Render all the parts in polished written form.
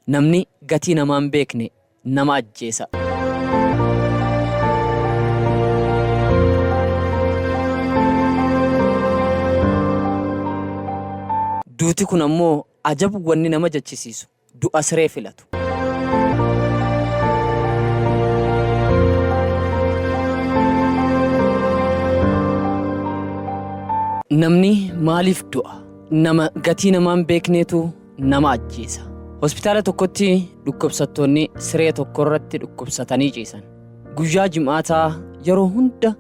namni gatii namaa hin beekne nama ajjeesa. Duuti kun ammoo ajabu wanni nama jechisiisu du'a siree filatu. Namni maaliif du'a? Nama gatii namaa hin beekneetu nama ajjeesa. Hospitaala tokkotti dhukkubsattoonni siree tokko irratti dhukkubsatanii ciisan. Guyyaa Jimaataa yeroo hunda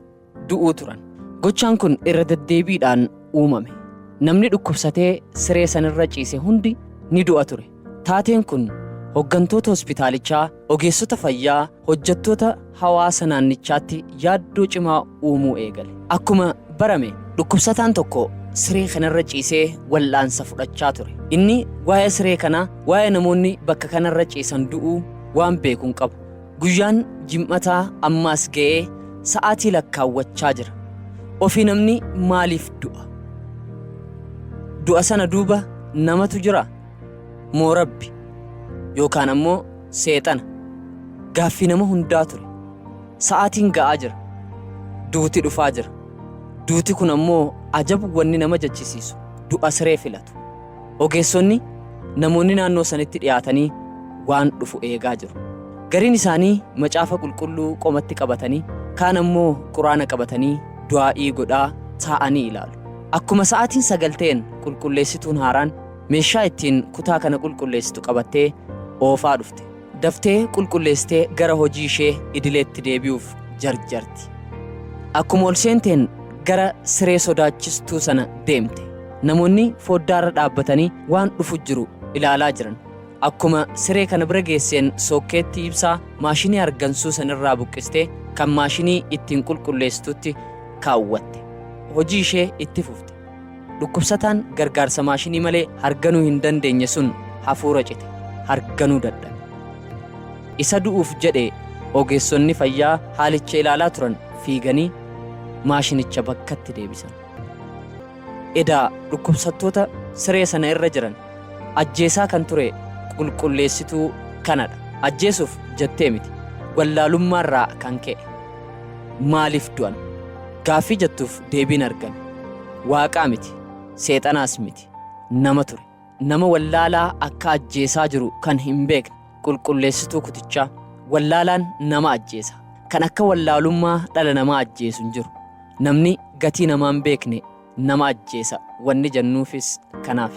du'uu turan. Gochaan kun irra deddeebiidhaan uumame. Namni dhukkubsatee siree sanirra ciise hundi ni du'a ture. Taateen kun hoggantoota hospitaalichaa, ogeessota fayyaa, hojjettoota hawaasa naannichaatti yaaddoo cimaa uumuu eegale. Akkuma barame dhukkubsataan tokko siree kanarra ciisee wal'aansa fudhachaa ture. Inni waa'ee siree kanaa, waa'ee namoonni bakka kanarra ciisan du'uu waan beekuun qabu. Guyyaan Jimaataa ammaas ga'ee sa'aatii lakkaawwachaa jira. Ofii namni maaliif du'a? Du'a sana duuba namatu jira moo Rabbi yookaan ammoo seexana? Gaaffii nama hundaa ture. Sa'aatiin ga'aa jira. Duuti dhufaa jira. Duuti kun ammoo ajabu wanni nama jechisiisu du'a siree filatu. Ogeessonni namoonni naannoo sanitti dhiyaatanii waan dhufu eegaa jiru. Gariin isaanii macaafa qulqulluu qomatti qabatanii, kaan ammoo quraana qabatanii du'aa'ii godhaa taa'anii ilaalu. Akkuma sa'aatiin 9 ta'een qulqulleessituun haaraan meeshaa ittiin kutaa kana qulqulleessitu qabattee oofaa dhufte. Daftee qulqulleessitee gara hojii ishee idileetti deebi'uuf jarjarti. Akkuma ol seenteen gara siree sodaachistuu sana deemte. Namoonni foddaarra dhaabbatanii waan dhufu jiru ilaalaa jiran. Akkuma siree kana bira geesseen sokkeetti ibsaa maashinii hargansuu sanirraa buqqistee kan maashinii ittiin qulqulleessitutti kaawwatte. Hojii ishee itti fufte. Dhukkubsataan gargaarsa maashinii malee harganuu hin dandeenye sun hafuura cite, harganuu dadhabe. Isa du'uuf jedhee ogeessonni fayyaa haalicha ilaalaa turan fiiganii maashinicha bakkatti deebisan. Edaa dhukkubsattoota siree sana irra jiran ajjeesaa kan ture qulqulleessituu kanadha. Ajjeesuuf jettee miti, wallaalummaarraa kan ka'e. Maaliif du'an? Gaaffii jettuuf deebiin argame. Waaqaa miti, seexanaas miti, nama ture. Nama wallaalaa akka ajjeesaa jiru kan hin beekne qulqulleessituu kutichaa. Wallaalaan nama ajjeesa. Kan akka wallaalummaa dhala namaa ajjeesu hin jiru. Namni gatii namaa hin beekne nama ajjeesa. Wanni jennuufis kanaaf.